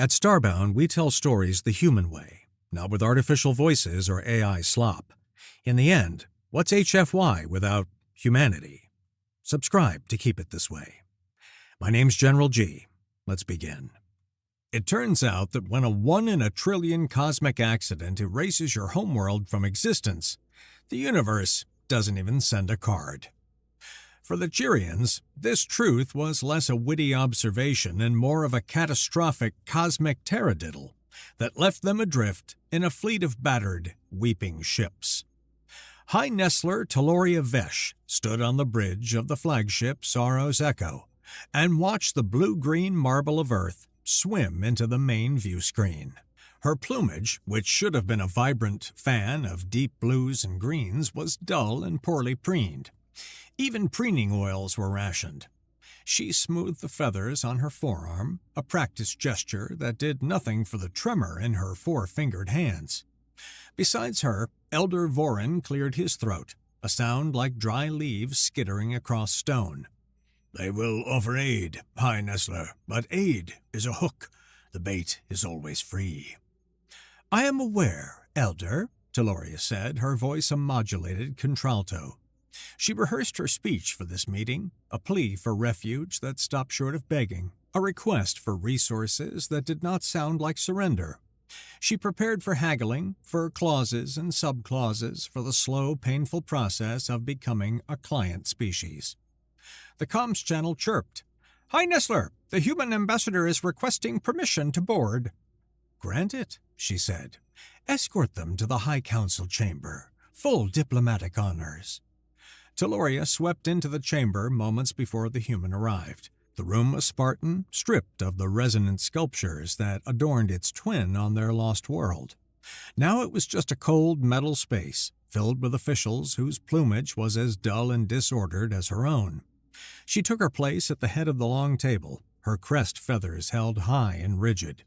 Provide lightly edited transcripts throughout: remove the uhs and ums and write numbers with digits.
At Starbound, we tell stories the human way, not with artificial voices or AI slop. In the end, what's HFY without humanity? Subscribe to keep it this way. My name's General G. Let's begin. It turns out that when a 1 in a trillion cosmic accident erases your homeworld from existence, the universe doesn't even send a card. For the Cheerians, this truth was less a witty observation and more of a catastrophic cosmic taradiddle that left them adrift in a fleet of battered, weeping ships. High Nestler Taloria Vesh stood on the bridge of the flagship Sorrow's Echo and watched the blue-green marble of Earth swim into the main view screen. Her plumage, which should have been a vibrant fan of deep blues and greens, was dull and poorly preened. Even preening oils were rationed. She smoothed the feathers on her forearm, a practice gesture that did nothing for the tremor in her four-fingered hands. Besides her, Elder Vorin cleared his throat, a sound like dry leaves skittering across stone. "They will offer aid, High Nestler, but aid is a hook. The bait is always free." "I am aware, Elder," Taloria said, her voice a modulated contralto. She rehearsed her speech for this meeting, a plea for refuge that stopped short of begging, a request for resources that did not sound like surrender. She prepared for haggling, for clauses and subclauses for the slow, painful process of becoming a client species. The comms channel chirped. "High Nestler, the human ambassador is requesting permission to board." "Grant it," she said. "Escort them to the High Council chamber. Full diplomatic honors." Taloria swept into the chamber moments before the human arrived. The room was Spartan, stripped of the resonant sculptures that adorned its twin on their lost world. Now it was just a cold metal space, filled with officials whose plumage was as dull and disordered as her own. She took her place at the head of the long table, her crest feathers held high and rigid.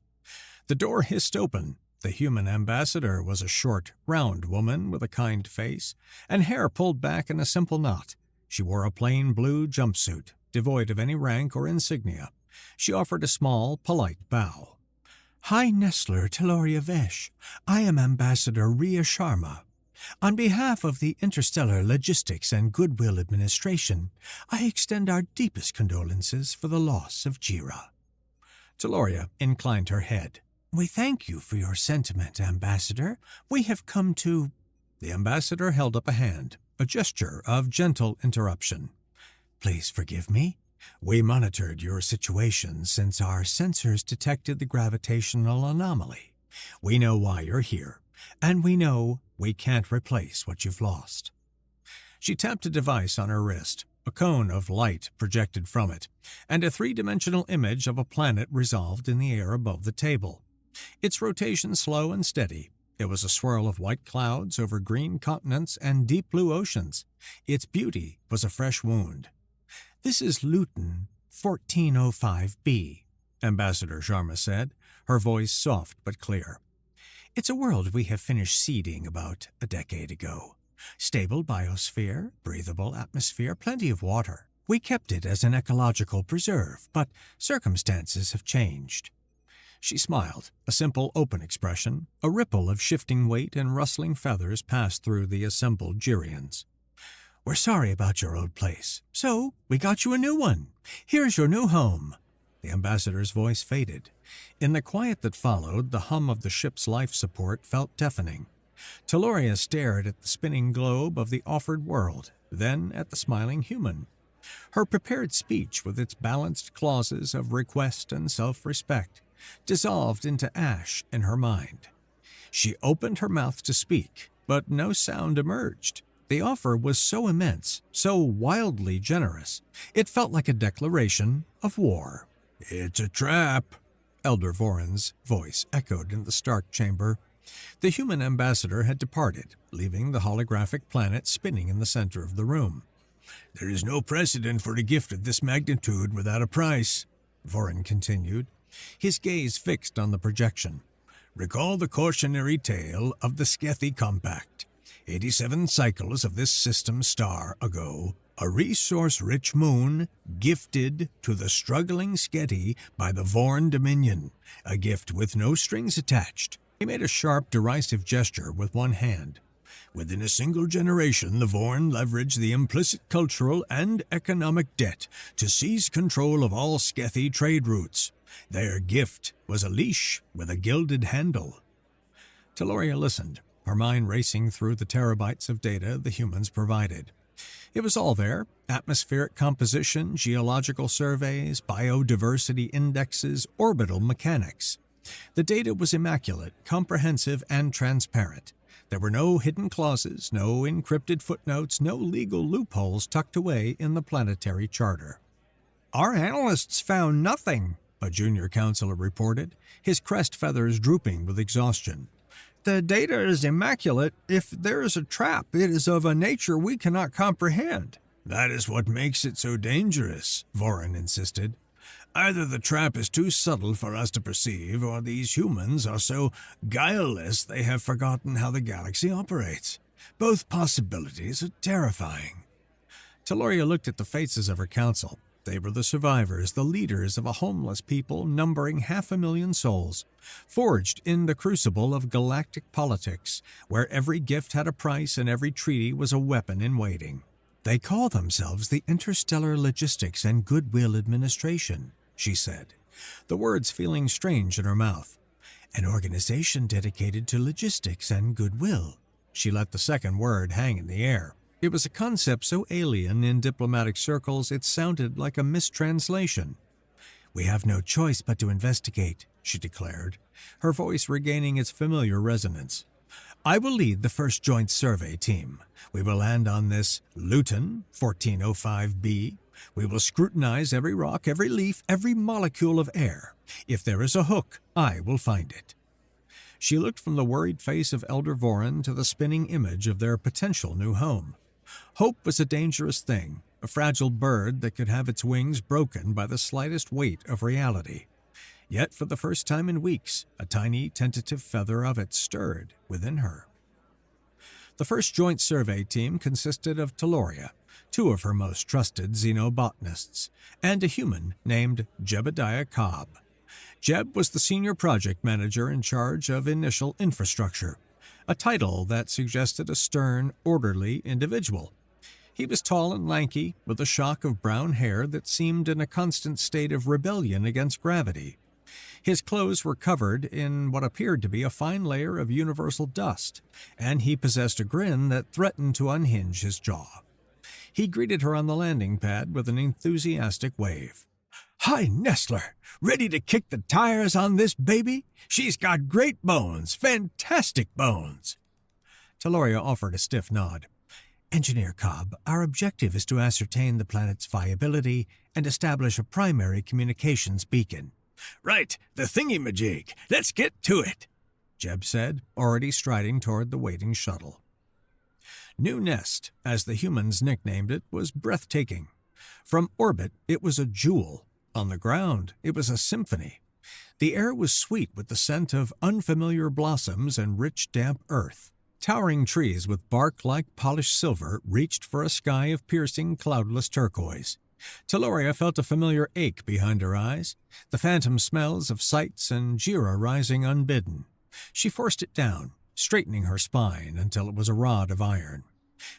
The door hissed open. The human ambassador was a short, round woman with a kind face and hair pulled back in a simple knot. She wore a plain blue jumpsuit, devoid of any rank or insignia. She offered a small, polite bow. "High Nestler Taloria Vesh, I am Ambassador Rhea Sharma. On behalf of the Interstellar Logistics and Goodwill Administration, I extend our deepest condolences for the loss of Jira." Taloria inclined her head. "We thank you for your sentiment, Ambassador. We have come to—" The ambassador held up a hand, a gesture of gentle interruption. "Please forgive me. We monitored your situation since our sensors detected the gravitational anomaly. We know why you're here, and we know we can't replace what you've lost." She tapped a device on her wrist. A cone of light projected from it, and a three-dimensional image of a planet resolved in the air above the table. Its rotation slow and steady. It was a swirl of white clouds over green continents and deep blue oceans. Its beauty was a fresh wound. "This is Luton 1405b," Ambassador Sharma said, her voice soft but clear. "It's a world we have finished seeding about a decade ago. Stable biosphere, breathable atmosphere, plenty of water. We kept it as an ecological preserve, but circumstances have changed." She smiled, a simple, open expression. A ripple of shifting weight and rustling feathers passed through the assembled Jirians. "We're sorry about your old place, so we got you a new one. Here's your new home." The ambassador's voice faded. In the quiet that followed, the hum of the ship's life support felt deafening. Taloria stared at the spinning globe of the offered world, then at the smiling human. Her prepared speech, with its balanced clauses of request and self-respect, dissolved into ash in her mind. She opened her mouth to speak, but no sound emerged. The offer was so immense, so wildly generous, it felt like a declaration of war. "It's a trap," Elder Vorin's voice echoed in the Stark chamber. The human ambassador had departed, leaving the holographic planet spinning in the center of the room. "There is no precedent for a gift of this magnitude without a price," Vorin continued, his gaze fixed on the projection. "Recall the cautionary tale of the Skethy Compact. 87 cycles of this system star ago, A resource-rich moon gifted to the struggling Sketty by the Vorn Dominion, a gift with no strings attached. He made a sharp, derisive gesture with one hand. Within a single generation, the Vorn leveraged the implicit cultural and economic debt to seize control of all Skethy trade routes. Their gift was a leash with a gilded handle. Taloria listened, her mind racing through the terabytes of data the humans provided. It was all there: atmospheric composition, geological surveys, biodiversity indexes, orbital mechanics. The data was immaculate, comprehensive, and transparent. There were no hidden clauses, no encrypted footnotes, no legal loopholes tucked away in the planetary charter. "Our analysts found nothing," a junior counselor reported, his crest feathers drooping with exhaustion. "The data is immaculate. If there is a trap, it is of a nature we cannot comprehend." "That is what makes it so dangerous," Vorin insisted. "Either the trap is too subtle for us to perceive, or these humans are so guileless they have forgotten how the galaxy operates. Both possibilities are terrifying." Taloria looked at the faces of her council. They were the survivors, the leaders of a homeless people numbering 500,000 souls, forged in the crucible of galactic politics, where every gift had a price and every treaty was a weapon in waiting. "They call themselves the Interstellar Logistics and Goodwill Administration," she said, the words feeling strange in her mouth. "An organization dedicated to logistics and goodwill." She let the second word hang in the air. It was a concept so alien in diplomatic circles it sounded like a mistranslation. "We have no choice but to investigate," she declared, her voice regaining its familiar resonance. "I will lead the first joint survey team. We will land on this Luton 1405b. We will scrutinize every rock, every leaf, every molecule of air. If there is a hook, I will find it." She looked from the worried face of Elder Vorin to the spinning image of their potential new home. Hope was a dangerous thing, a fragile bird that could have its wings broken by the slightest weight of reality. Yet for the first time in weeks, a tiny, tentative feather of it stirred within her. The first joint survey team consisted of Taloria, two of her most trusted xenobotanists, and a human named Jebediah Cobb. Jeb was the senior project manager in charge of initial infrastructure, a title that suggested a stern, orderly individual. He was tall and lanky, with a shock of brown hair that seemed in a constant state of rebellion against gravity. His clothes were covered in what appeared to be a fine layer of universal dust, and he possessed a grin that threatened to unhinge his jaw. He greeted her on the landing pad with an enthusiastic wave. "Hi, Nestler! Ready to kick the tires on this baby? She's got great bones, fantastic bones!" Taloria offered a stiff nod. "Engineer Cobb, our objective is to ascertain the planet's viability and establish a primary communications beacon." "Right, the thingy-majig. Let's get to it," Jeb said, already striding toward the waiting shuttle. New Nest, as the humans nicknamed it, was breathtaking. From orbit, it was a jewel. On the ground, it was a symphony. The air was sweet with the scent of unfamiliar blossoms and rich, damp earth. Towering trees with bark like polished silver reached for a sky of piercing, cloudless turquoise. Taloria felt a familiar ache behind her eyes, the phantom smells of sights and Jira rising unbidden. She forced it down, straightening her spine until it was a rod of iron.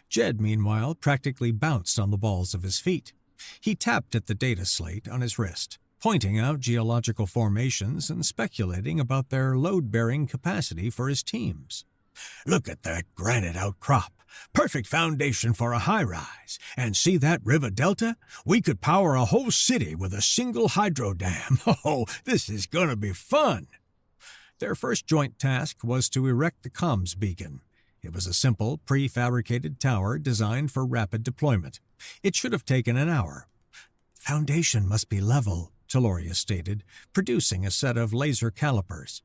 Jed, meanwhile, practically bounced on the balls of his feet. He tapped at the data slate on his wrist, pointing out geological formations and speculating about their load-bearing capacity for his teams. "Look at that granite outcrop. Perfect foundation for a high-rise. And see that river delta? We could power a whole city with a single hydro dam. Oh, this is gonna be fun!" Their first joint task was to erect the comms beacon. It was a simple, prefabricated tower designed for rapid deployment. It should have taken an hour. "Foundation must be level," Taloria stated, producing a set of laser calipers.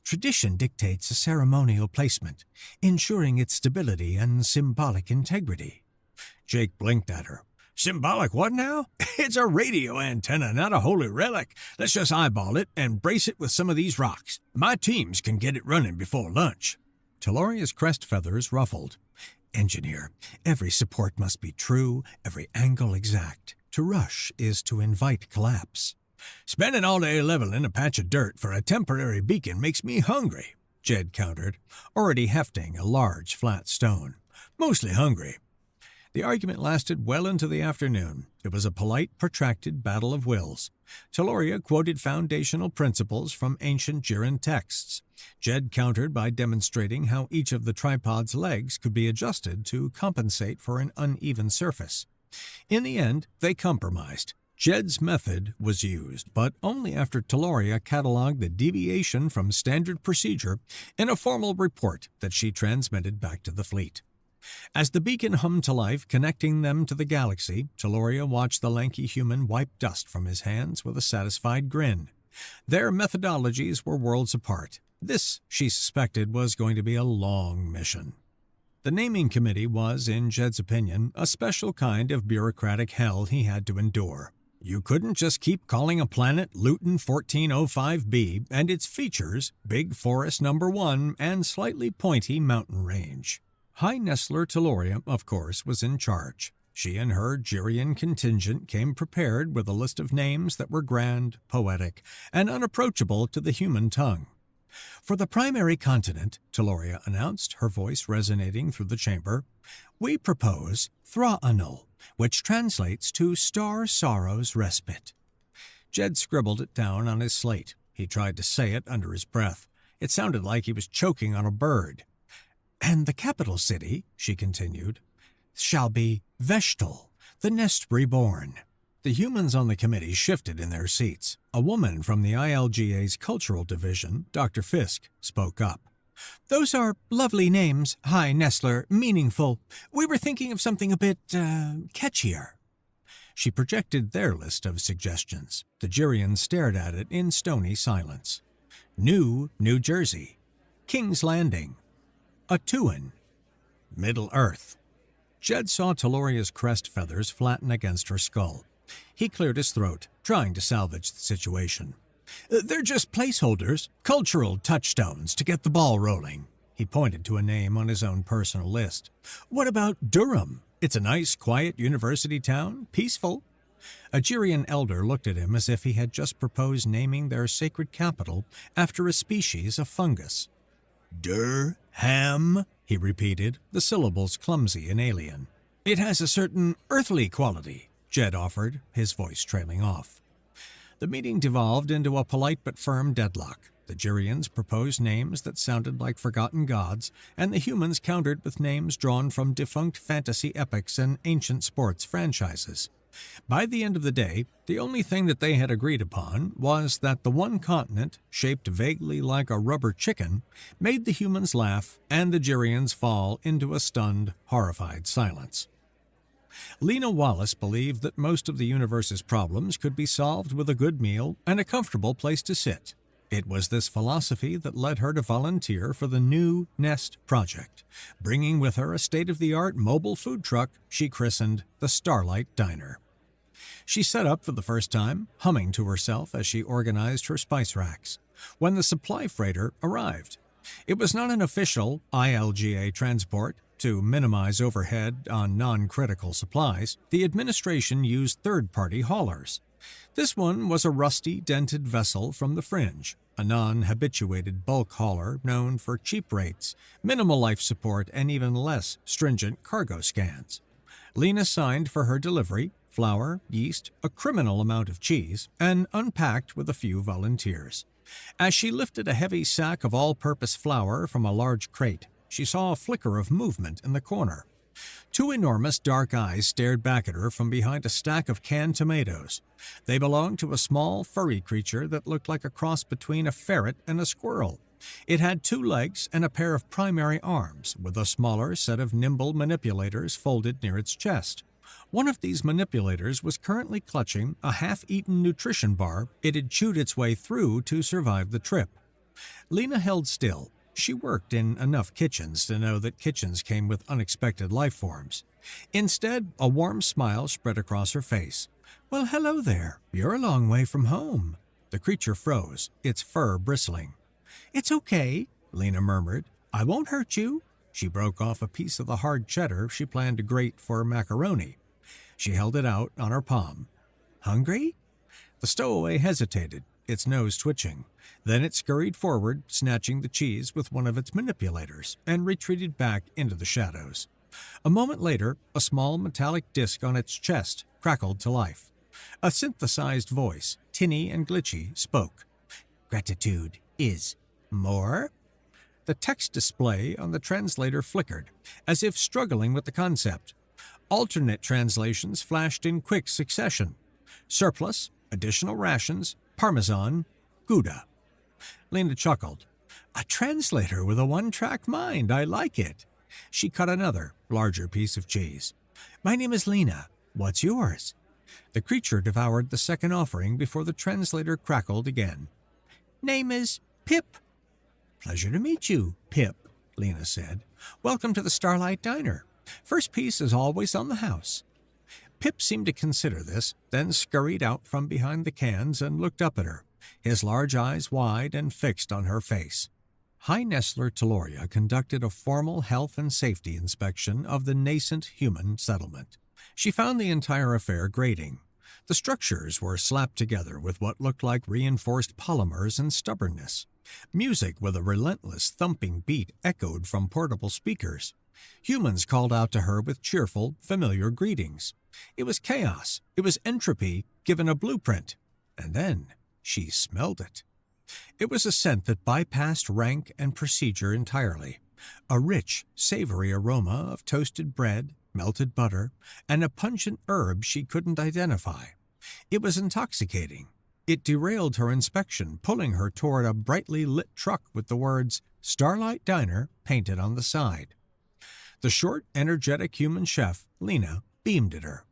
"Tradition dictates a ceremonial placement, ensuring its stability and symbolic integrity." Jake blinked at her. "Symbolic what now? It's a radio antenna, not a holy relic. Let's just eyeball it and brace it with some of these rocks. My teams can get it running before lunch." Taloria's crest feathers ruffled. Engineer, every support must be true, every angle exact. To rush is to invite collapse. Spending all day leveling a patch of dirt for a temporary beacon makes me hungry, Jed countered, already hefting a large flat stone. Mostly hungry. The argument lasted well into the afternoon. It was a polite, protracted battle of wills. Taloria quoted foundational principles from ancient Jiran texts. Jed countered by demonstrating how each of the tripod's legs could be adjusted to compensate for an uneven surface. In the end, they compromised. Jed's method was used, but only after Taloria catalogued the deviation from standard procedure in a formal report that she transmitted back to the fleet. As the beacon hummed to life, connecting them to the galaxy, Taloria watched the lanky human wipe dust from his hands with a satisfied grin. Their methodologies were worlds apart. This, she suspected, was going to be a long mission. The naming committee was, in Jed's opinion, a special kind of bureaucratic hell he had to endure. You couldn't just keep calling a planet Luton 1405b and its features Big Forest No. 1 and slightly pointy mountain range. High Nestler Taloria, of course, was in charge. She and her Jirian contingent came prepared with a list of names that were grand, poetic, and unapproachable to the human tongue. For the primary continent, Taloria announced, her voice resonating through the chamber, we propose Thra'anul, which translates to Star Sorrow's Respite. Jed scribbled it down on his slate. He tried to say it under his breath. It sounded like he was choking on a bird. And the capital city, she continued, shall be Veshtal, the nest reborn. The humans on the committee shifted in their seats. A woman from the ILGA's cultural division, Dr. Fisk, spoke up. Those are lovely names, High Nestler, meaningful. We were thinking of something a bit, catchier. She projected their list of suggestions. The Jirians stared at it in stony silence. New Jersey. King's Landing. Atuan. Middle Earth. Jed saw Taloria's crest feathers flatten against her skull. He cleared his throat, trying to salvage the situation. They're just placeholders, cultural touchstones to get the ball rolling. He pointed to a name on his own personal list. What about Durham? It's a nice, quiet university town, peaceful. A Jirian elder looked at him as if he had just proposed naming their sacred capital after a species of fungus. Durham, he repeated, the syllables clumsy and alien. It has a certain earthly quality, Jed offered, his voice trailing off. The meeting devolved into a polite but firm deadlock. The Jirians proposed names that sounded like forgotten gods, and the humans countered with names drawn from defunct fantasy epics and ancient sports franchises. By the end of the day, the only thing that they had agreed upon was that the one continent, shaped vaguely like a rubber chicken, made the humans laugh and the Jirians fall into a stunned, horrified silence. Lena Wallace believed that most of the universe's problems could be solved with a good meal and a comfortable place to sit. It was this philosophy that led her to volunteer for the New Nest Project, bringing with her a state-of-the-art mobile food truck she christened the Starlight Diner. She set up for the first time, humming to herself as she organized her spice racks, when the supply freighter arrived. It was not an official ILGA transport. To minimize overhead on non-critical supplies, the administration used third-party haulers. This one was a rusty, dented vessel from the fringe, a non-habituated bulk hauler known for cheap rates, minimal life support, and even less stringent cargo scans. Lena signed for her delivery, flour, yeast, a criminal amount of cheese, and unpacked with a few volunteers. As she lifted a heavy sack of all-purpose flour from a large crate, she saw a flicker of movement in the corner. Two enormous dark eyes stared back at her from behind a stack of canned tomatoes. They belonged to a small, furry creature that looked like a cross between a ferret and a squirrel. It had 2 legs and a pair of primary arms, with a smaller set of nimble manipulators folded near its chest. One of these manipulators was currently clutching a half-eaten nutrition bar it had chewed its way through to survive the trip. Lena held still. She worked in enough kitchens to know that kitchens came with unexpected life forms. Instead, a warm smile spread across her face. Well, hello there. You're a long way from home. The creature froze, its fur bristling. It's okay, Lena murmured. I won't hurt you. She broke off a piece of the hard cheddar she planned to grate for macaroni. She held it out on her palm. "Hungry?" The stowaway hesitated, its nose twitching. Then it scurried forward, snatching the cheese with one of its manipulators, and retreated back into the shadows. A moment later, a small metallic disc on its chest crackled to life. A synthesized voice, tinny and glitchy, spoke. "Gratitude is more?" The text display on the translator flickered, as if struggling with the concept. Alternate translations flashed in quick succession. Surplus, additional rations, Parmesan, Gouda. Lena chuckled. "A translator with a one-track mind, I like it." She cut another, larger piece of cheese. "My name is Lena. What's yours?" The creature devoured the second offering before the translator crackled again. "Name is Pip." "Pleasure to meet you, Pip," Lena said. "Welcome to the Starlight Diner. First piece is always on the house." Pip seemed to consider this, then scurried out from behind the cans and looked up at her, his large eyes wide and fixed on her face. High Nestler Taloria conducted a formal health and safety inspection of the nascent human settlement. She found the entire affair grating. The structures were slapped together with what looked like reinforced polymers and stubbornness. Music with a relentless thumping beat echoed from portable speakers. Humans called out to her with cheerful, familiar greetings. It was chaos. It was entropy given a blueprint. And then she smelled it. It was a scent that bypassed rank and procedure entirely. A rich, savory aroma of toasted bread, melted butter, and a pungent herb she couldn't identify. It was intoxicating. It derailed her inspection, pulling her toward a brightly lit truck with the words Starlight Diner painted on the side. The short, energetic human chef, Lena, beamed at her.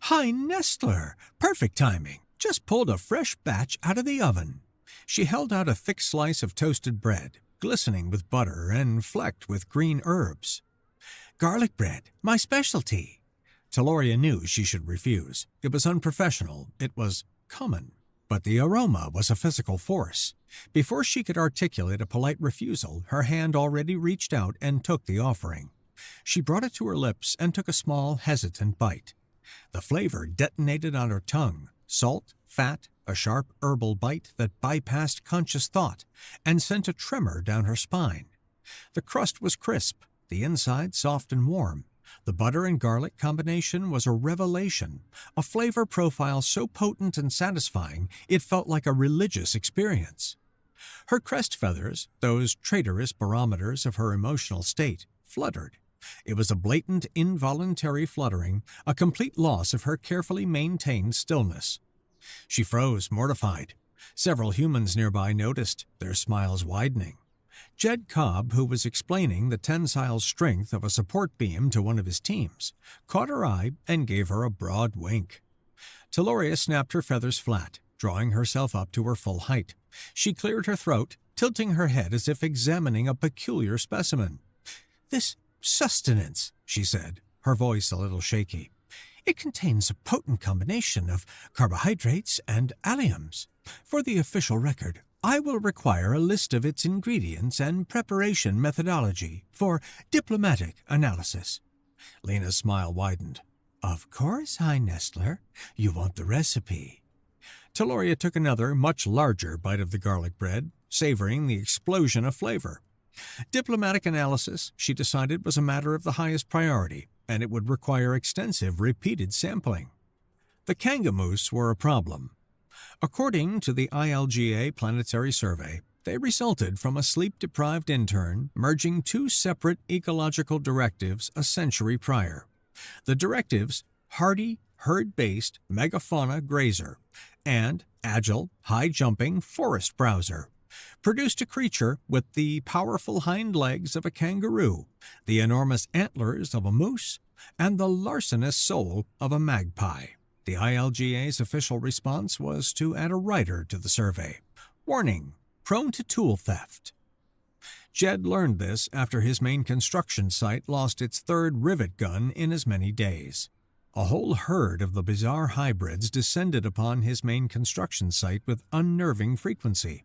"High Nestler! Perfect timing! Just pulled a fresh batch out of the oven." She held out a thick slice of toasted bread, glistening with butter and flecked with green herbs. "Garlic bread, my specialty." Taloria knew she should refuse. It was unprofessional. It was common. But the aroma was a physical force. Before she could articulate a polite refusal, her hand already reached out and took the offering. She brought it to her lips and took a small, hesitant bite. The flavor detonated on her tongue. Salt, fat, a sharp herbal bite that bypassed conscious thought and sent a tremor down her spine. The crust was crisp, the inside soft and warm. The butter and garlic combination was a revelation, a flavor profile so potent and satisfying it felt like a religious experience. Her crest feathers, those traitorous barometers of her emotional state, fluttered. It was a blatant, involuntary fluttering, a complete loss of her carefully maintained stillness. She froze, mortified. Several humans nearby noticed, their smiles widening. Jed Cobb, who was explaining the tensile strength of a support beam to one of his teams, caught her eye and gave her a broad wink. Taloria snapped her feathers flat, drawing herself up to her full height. She cleared her throat, tilting her head as if examining a peculiar specimen. "This sustenance," she said, her voice a little shaky. "It contains a potent combination of carbohydrates and alliums. For the official record, I will require a list of its ingredients and preparation methodology for diplomatic analysis." Lena's smile widened. "Of course, High Nestler. You want the recipe." Taloria took another, much larger bite of the garlic bread, savoring the explosion of flavor. Diplomatic analysis, she decided, was a matter of the highest priority, and it would require extensive, repeated sampling. The kangamoose were a problem. According to the ILGA Planetary Survey, they resulted from a sleep-deprived intern merging two separate ecological directives a century prior. The directives, hardy, herd-based megafauna grazer and agile, high-jumping forest browser, produced a creature with the powerful hind legs of a kangaroo, the enormous antlers of a moose, and the larcenous soul of a magpie. The ILGA's official response was to add a rider to the survey. Warning, prone to tool theft. Jed learned this after his main construction site lost its third rivet gun in as many days. A whole herd of the bizarre hybrids descended upon his main construction site with unnerving frequency.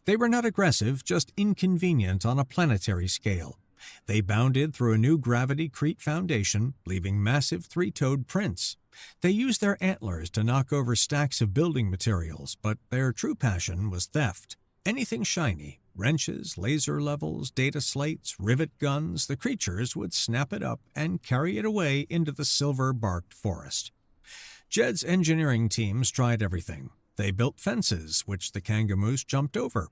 They were not aggressive, just inconvenient on a planetary scale. They bounded through a new gravity-crete foundation, leaving massive three-toed prints. They used their antlers to knock over stacks of building materials, but their true passion was theft. Anything shiny, wrenches, laser levels, data slates, rivet guns, the creatures would snap it up and carry it away into the silver-barked forest. Jed's engineering teams tried everything. They built fences, which the kangamoose jumped over.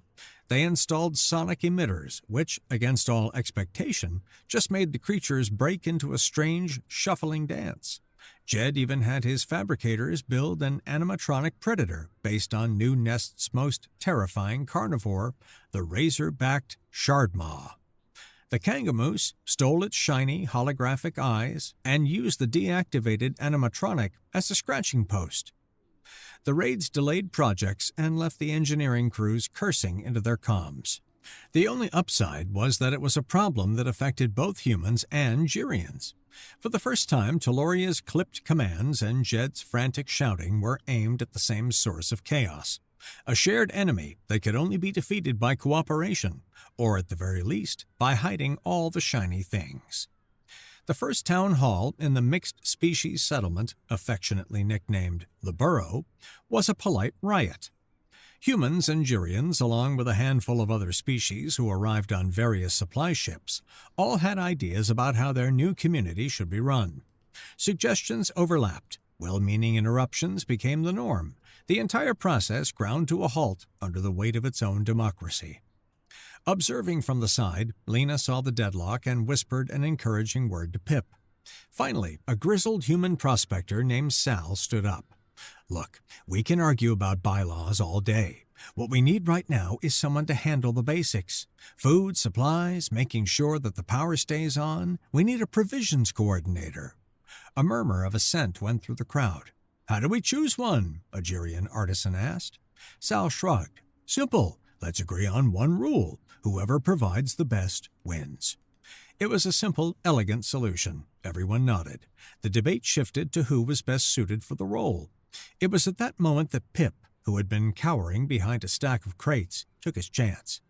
They installed sonic emitters, which, against all expectation, just made the creatures break into a strange, shuffling dance. Jed even had his fabricators build an animatronic predator based on New Nest's most terrifying carnivore, the razor-backed shardmaw. The kangamoose stole its shiny, holographic eyes and used the deactivated animatronic as a scratching post. The raids delayed projects and left the engineering crews cursing into their comms. The only upside was that it was a problem that affected both humans and Girians. For the first time, Teloria's clipped commands and Jed's frantic shouting were aimed at the same source of chaos, a shared enemy that could only be defeated by cooperation, or at the very least, by hiding all the shiny things. The first town hall in the mixed-species settlement, affectionately nicknamed the Burrow, was a polite riot. Humans and Girians, along with a handful of other species who arrived on various supply ships, all had ideas about how their new community should be run. Suggestions overlapped. Well-meaning interruptions became the norm. The entire process ground to a halt under the weight of its own democracy. Observing from the side, Lena saw the deadlock and whispered an encouraging word to Pip. Finally, a grizzled human prospector named Sal stood up. "Look, we can argue about bylaws all day. What we need right now is someone to handle the basics. Food, supplies, making sure that the power stays on. We need a provisions coordinator." A murmur of assent went through the crowd. "How do we choose one?" a Girian artisan asked. Sal shrugged. "Simple. Let's agree on one rule. Whoever provides the best wins." It was a simple, elegant solution. Everyone nodded. The debate shifted to who was best suited for the role. It was at that moment that Pip, who had been cowering behind a stack of crates, took his chance.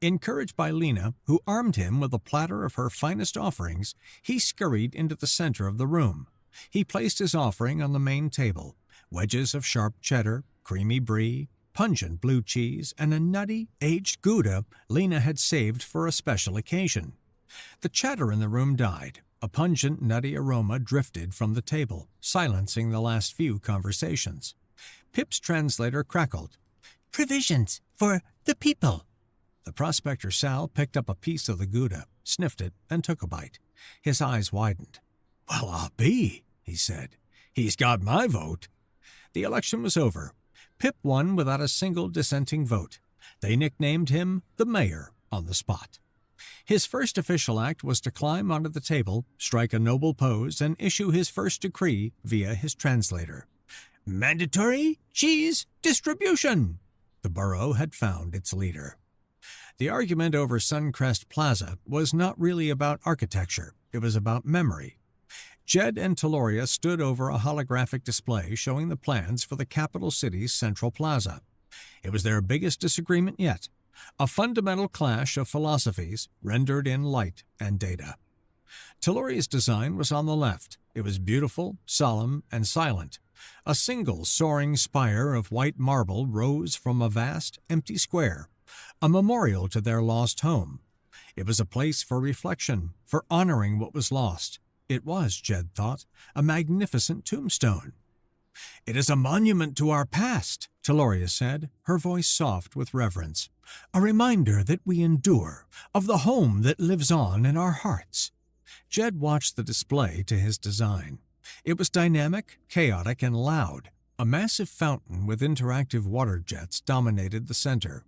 Encouraged by Lena, who armed him with a platter of her finest offerings, he scurried into the center of the room. He placed his offering on the main table: wedges of sharp cheddar, creamy brie, pungent blue cheese, and a nutty, aged Gouda Lena had saved for a special occasion. The chatter in the room died. A pungent, nutty aroma drifted from the table, silencing the last few conversations. Pip's translator crackled. "Provisions for the people." The prospector Sal picked up a piece of the Gouda, sniffed it, and took a bite. His eyes widened. "Well, I'll be," he said. "He's got my vote." The election was over. Pip won without a single dissenting vote. They nicknamed him the Mayor on the spot. His first official act was to climb onto the table, strike a noble pose, and issue his first decree via his translator. Mandatory cheese distribution! The Burrow had found its leader. The argument over Suncrest Plaza was not really about architecture. It was about memory. Jed and Teloria stood over a holographic display showing the plans for the capital city's central plaza. It was their biggest disagreement yet, a fundamental clash of philosophies rendered in light and data. Teloria's design was on the left. It was beautiful, solemn, and silent. A single soaring spire of white marble rose from a vast, empty square, a memorial to their lost home. It was a place for reflection, for honoring what was lost. It was, Jed thought, a magnificent tombstone. "It is a monument to our past," Teloria said, her voice soft with reverence. "A reminder that we endure, of the home that lives on in our hearts." Jed watched the display to his design. It was dynamic, chaotic, and loud. A massive fountain with interactive water jets dominated the center,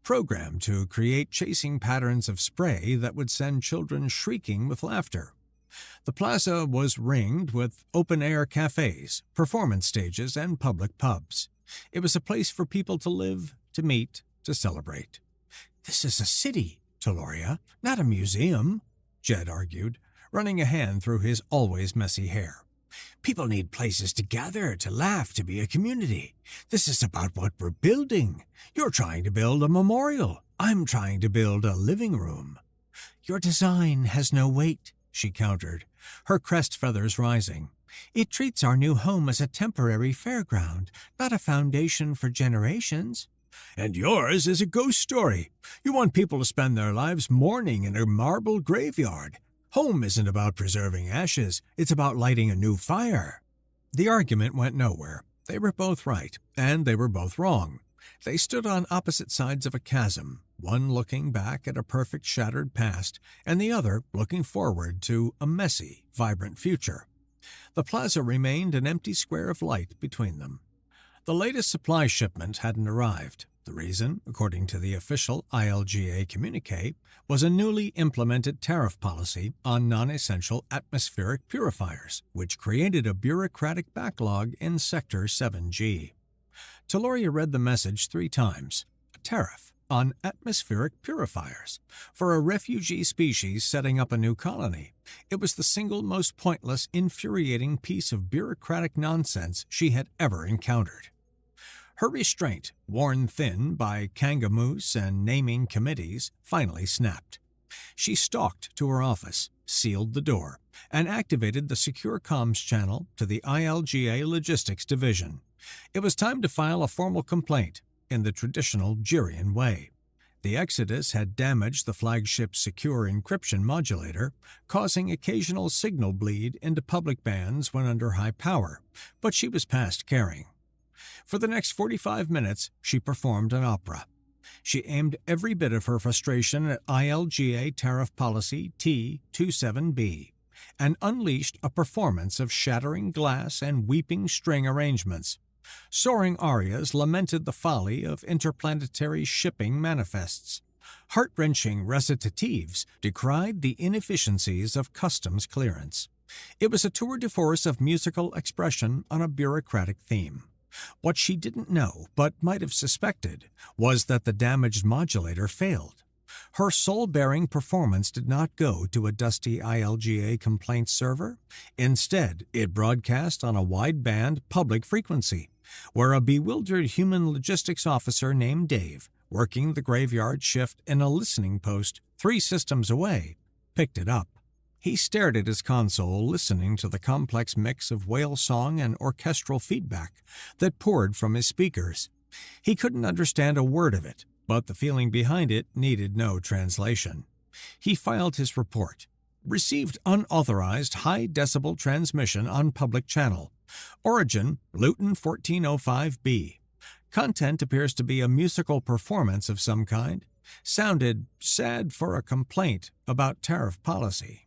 programmed to create chasing patterns of spray that would send children shrieking with laughter. The plaza was ringed with open-air cafes, performance stages, and public pubs. It was a place for people to live, to meet, to celebrate. "This is a city, Teloria, not a museum," Jed argued, running a hand through his always messy hair. "People need places to gather, to laugh, to be a community. This is about what we're building. You're trying to build a memorial. I'm trying to build a living room." "Your design has no weight," she countered, her crest feathers rising. "It treats our new home as a temporary fairground, not a foundation for generations." "And yours is a ghost story. You want people to spend their lives mourning in a marble graveyard. Home isn't about preserving ashes, it's about lighting a new fire." The argument went nowhere. They were both right, and they were both wrong. They stood on opposite sides of a chasm, one looking back at a perfect shattered past, and the other looking forward to a messy, vibrant future. The plaza remained an empty square of light between them. The latest supply shipment hadn't arrived. The reason, according to the official ILGA communique, was a newly implemented tariff policy on non-essential atmospheric purifiers, which created a bureaucratic backlog in Sector 7G. Taloria read the message 3 times. A tariff on atmospheric purifiers for a refugee species setting up a new colony. It was the single most pointless, infuriating piece of bureaucratic nonsense she had ever encountered. Her restraint, worn thin by kangamoose and naming committees, finally snapped. She stalked to her office, sealed the door, and activated the secure comms channel to the ILGA Logistics Division. It was time to file a formal complaint in the traditional Jirian way. The exodus had damaged the flagship's secure encryption modulator, causing occasional signal bleed into public bands when under high power, but she was past caring. For the next 45 minutes, she performed an opera. She aimed every bit of her frustration at ILGA Tariff Policy T27B and unleashed a performance of shattering glass and weeping string arrangements. Soaring arias lamented the folly of interplanetary shipping manifests. Heart-wrenching recitatives decried the inefficiencies of customs clearance. It was a tour de force of musical expression on a bureaucratic theme. What she didn't know, but might have suspected, was that the damaged modulator failed. Her soul-bearing performance did not go to a dusty ILGA complaints server. Instead, it broadcast on a wideband public frequency, where a bewildered human logistics officer named Dave, working the graveyard shift in a listening post 3 systems away, picked it up. He stared at his console, listening to the complex mix of whale song and orchestral feedback that poured from his speakers. He couldn't understand a word of it, but the feeling behind it needed no translation. He filed his report. Received unauthorized high-decibel transmission on public channel. Origin, Luton 1405B. Content appears to be a musical performance of some kind. Sounded sad for a complaint about tariff policy.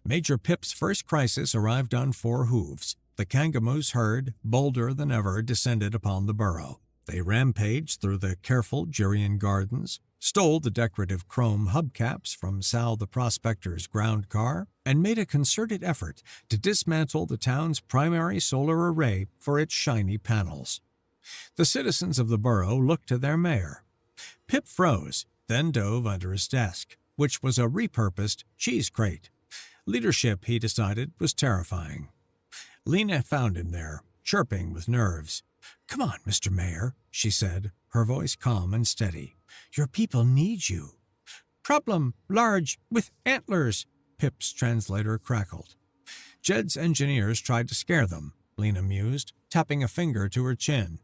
Major Pip's first crisis arrived on 4 hooves. The kangamoose herd, bolder than ever, descended upon the burrow. They rampaged through the careful Jirian gardens, stole the decorative chrome hubcaps from Sal the Prospector's ground car, and made a concerted effort to dismantle the town's primary solar array for its shiny panels. The citizens of the borough looked to their mayor. Pip froze, then dove under his desk, which was a repurposed cheese crate. Leadership, he decided, was terrifying. Lena found him there, chirping with nerves. "Come on, Mr. Mayor," she said, her voice calm and steady. "Your people need you." "Problem large with antlers," Pip's translator crackled. "Jed's engineers tried to scare them," Lena mused, tapping a finger to her chin.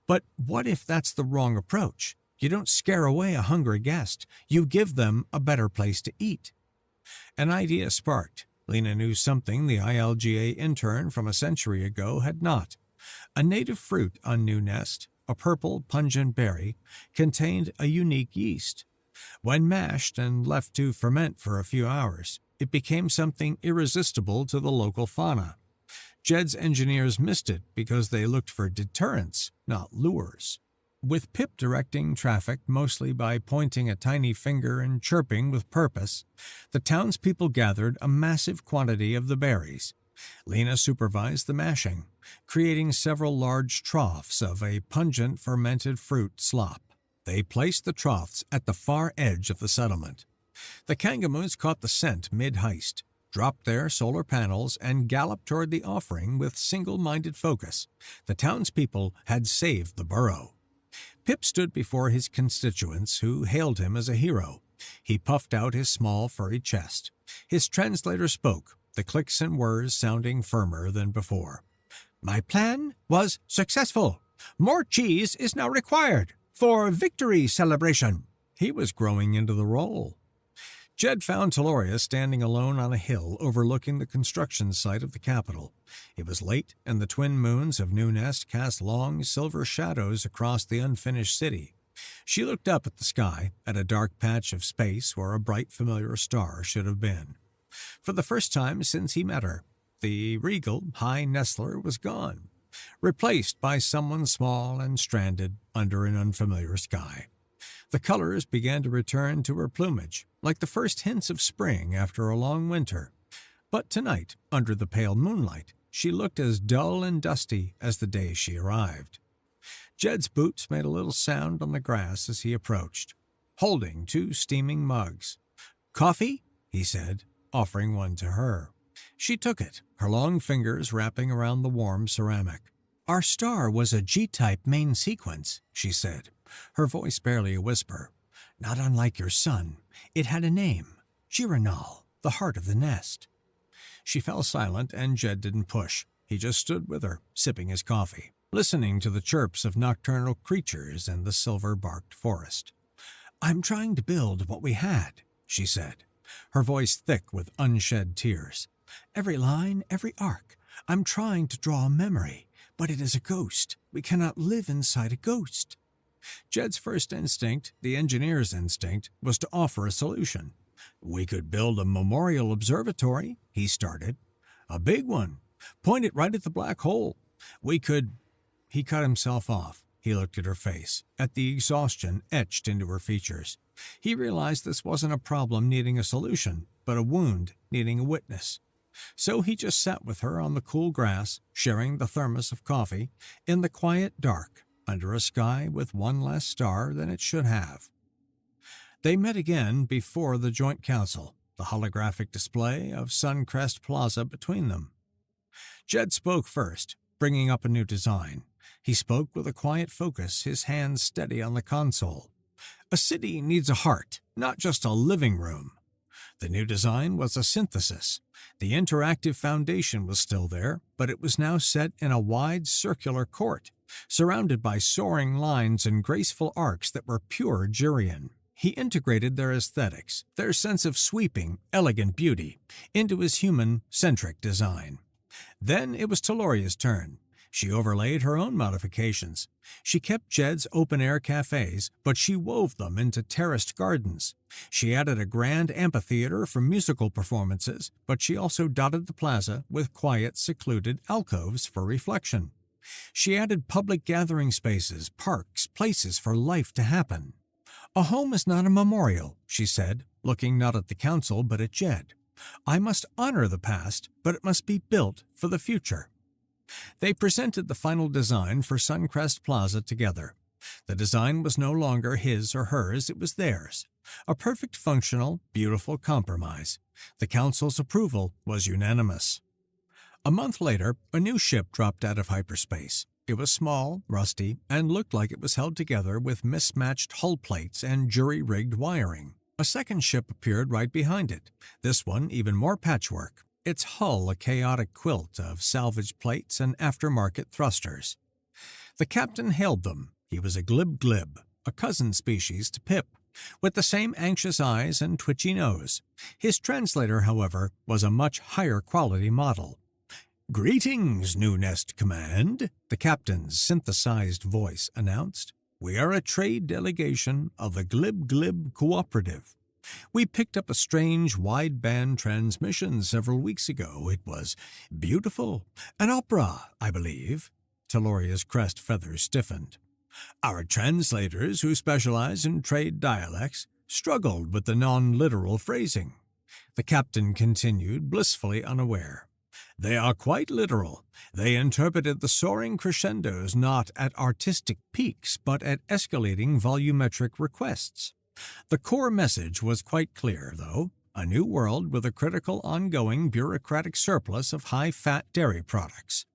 "But what if that's the wrong approach? You don't scare away a hungry guest. You give them a better place to eat." An idea sparked. Lena knew something the ILGA intern from a century ago had not. A native fruit on New Nest, a purple, pungent berry, contained a unique yeast. When mashed and left to ferment for a few hours, it became something irresistible to the local fauna. Jed's engineers missed it because they looked for deterrents, not lures. With Pip directing traffic mostly by pointing a tiny finger and chirping with purpose, the townspeople gathered a massive quantity of the berries. Lena supervised the mashing, creating several large troughs of a pungent fermented fruit slop. They placed the troughs at the far edge of the settlement. The kangamoos caught the scent mid-heist, dropped their solar panels, and galloped toward the offering with single-minded focus. The townspeople had saved the borough. Pip stood before his constituents, who hailed him as a hero. He puffed out his small, furry chest. His translator spoke, the clicks and whirs sounding firmer than before. My plan was successful. More cheese is now required for victory celebration. He was growing into the role. Jed found Taloria standing alone on a hill overlooking the construction site of the capital. It was late, and the twin moons of New Nest cast long silver shadows across the unfinished city. She looked up at the sky, at a dark patch of space where a bright, familiar star should have been. For the first time since he met her, the regal high nestler was gone, replaced by someone small and stranded under an unfamiliar sky. The colors began to return to her plumage, like the first hints of spring after a long winter. But tonight, under the pale moonlight, she looked as dull and dusty as the day she arrived. Jed's boots made a little sound on the grass as he approached, holding 2 steaming mugs. Coffee? He said, offering one to her. She took it, her long fingers wrapping around the warm ceramic. Our star was a G-type main sequence, she said, her voice barely a whisper. Not unlike your sun, it had a name, Giranal, the heart of the nest. She fell silent, and Jed didn't push. He just stood with her, sipping his coffee, listening to the chirps of nocturnal creatures in the silver-barked forest. I'm trying to build what we had, she said, her voice thick with unshed tears. Every line, every arc. I'm trying to draw a memory, but it is a ghost. We cannot live inside a ghost. Jed's first instinct, the engineer's instinct, was to offer a solution. We could build a memorial observatory, he started. A big one. Point it right at the black hole. We could... He cut himself off. He looked at her face, at the exhaustion etched into her features. He realized this wasn't a problem needing a solution, but a wound needing a witness. So he just sat with her on the cool grass, sharing the thermos of coffee, in the quiet dark, under a sky with one less star than it should have. They met again before the joint council, the holographic display of Suncrest Plaza between them. Jed spoke first, bringing up a new design. He spoke with a quiet focus, his hands steady on the console. A city needs a heart, not just a living room. The new design was a synthesis. The interactive foundation was still there, but it was now set in a wide circular court, surrounded by soaring lines and graceful arcs that were pure Jirian. He integrated their aesthetics, their sense of sweeping, elegant beauty, into his human-centric design. Then it was Taloria's turn. She overlaid her own modifications. She kept Jed's open-air cafes, but she wove them into terraced gardens. She added a grand amphitheater for musical performances, but she also dotted the plaza with quiet, secluded alcoves for reflection. She added public gathering spaces, parks, places for life to happen. A home is not a memorial, she said, looking not at the council but at Jed. I must honor the past, but it must be built for the future. They presented the final design for Suncrest Plaza together. The design was no longer his or hers, it was theirs. A perfect functional, beautiful compromise. The council's approval was unanimous. A month later, a new ship dropped out of hyperspace. It was small, rusty, and looked like it was held together with mismatched hull plates and jury-rigged wiring. A second ship appeared right behind it, this one even more patchwork, its hull a chaotic quilt of salvaged plates and aftermarket thrusters. The captain hailed them. He was a glib, a cousin species to Pip, with the same anxious eyes and twitchy nose. His translator, however, was a much higher quality model. "Greetings, New Nest Command," the captain's synthesized voice announced. "We are a trade delegation of the Glib Cooperative. We picked up a strange wideband transmission several weeks ago. It was beautiful. An opera, I believe." Taloria's crest feathers stiffened. "Our translators, who specialize in trade dialects, struggled with the non-literal phrasing." The captain continued, blissfully unaware. "They are quite literal. They interpreted the soaring crescendos not at artistic peaks, but at escalating volumetric requests. The core message was quite clear, though. A new world with a critical ongoing bureaucratic surplus of high-fat dairy products."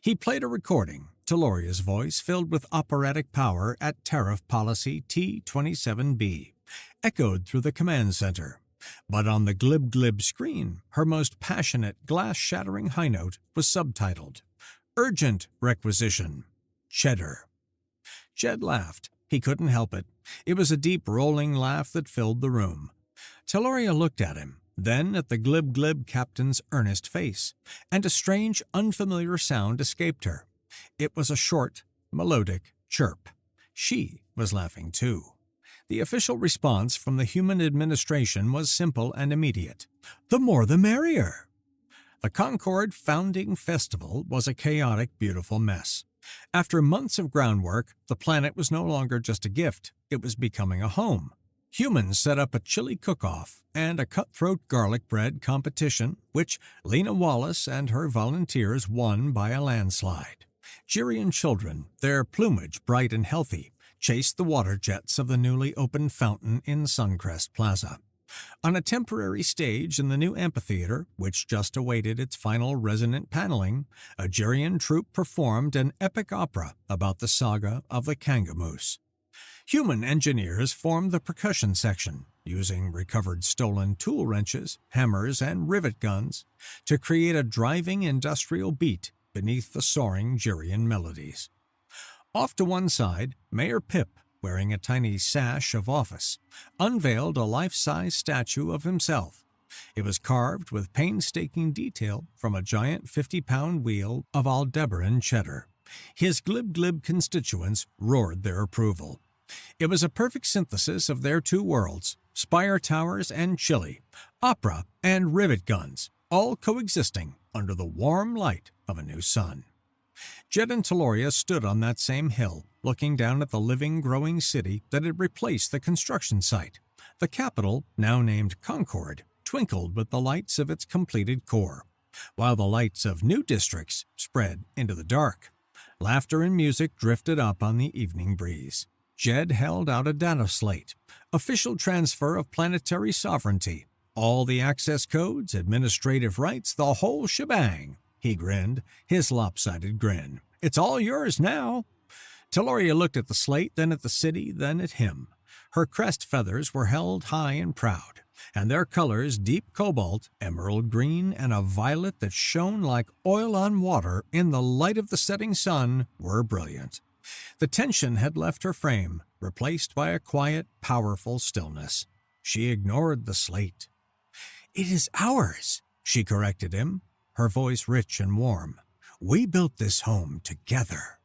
He played a recording, Taloria's voice filled with operatic power at Tariff Policy T-27B. echoed through the command center. But on the glib-glib screen, her most passionate, glass-shattering high note was subtitled, Urgent Requisition. Cheddar. Jed laughed. He couldn't help it. It was a deep, rolling laugh that filled the room. Teloria looked at him, then at the glib-glib captain's earnest face, and a strange, unfamiliar sound escaped her. It was a short, melodic chirp. She was laughing too. The official response from the human administration was simple and immediate. The more the merrier. The Concord Founding Festival was a chaotic, beautiful mess. After months of groundwork, the planet was no longer just a gift. It was becoming a home. Humans set up a chili cook-off and a cutthroat garlic bread competition, which Lena Wallace and her volunteers won by a landslide. Jirian children, their plumage bright and healthy, chased the water jets of the newly opened fountain in Suncrest Plaza. On a temporary stage in the new amphitheater, which just awaited its final resonant paneling, a Jirian troupe performed an epic opera about the saga of the kangamoose. Human engineers formed the percussion section, using recovered stolen tool wrenches, hammers, and rivet guns to create a driving industrial beat beneath the soaring Jirian melodies. Off to one side, Mayor Pip, wearing a tiny sash of office, unveiled a life-size statue of himself. It was carved with painstaking detail from a giant 50-pound wheel of Aldebaran cheddar. His glib-glib constituents roared their approval. It was a perfect synthesis of their two worlds, spire towers and chili, opera and rivet guns, all coexisting under the warm light of a new sun. Jed and Teloria stood on that same hill, looking down at the living, growing city that had replaced the construction site. The capital, now named Concord, twinkled with the lights of its completed core, while the lights of new districts spread into the dark. Laughter and music drifted up on the evening breeze. Jed held out a data slate, official transfer of planetary sovereignty, all the access codes, administrative rights, the whole shebang. He grinned, his lopsided grin. It's all yours now. Teloria looked at the slate, then at the city, then at him. Her crest feathers were held high and proud, and their colors, deep cobalt, emerald green, and a violet that shone like oil on water in the light of the setting sun, were brilliant. The tension had left her frame, replaced by a quiet, powerful stillness. She ignored the slate. "It is ours," she corrected him, her voice rich and warm. "We built this home together."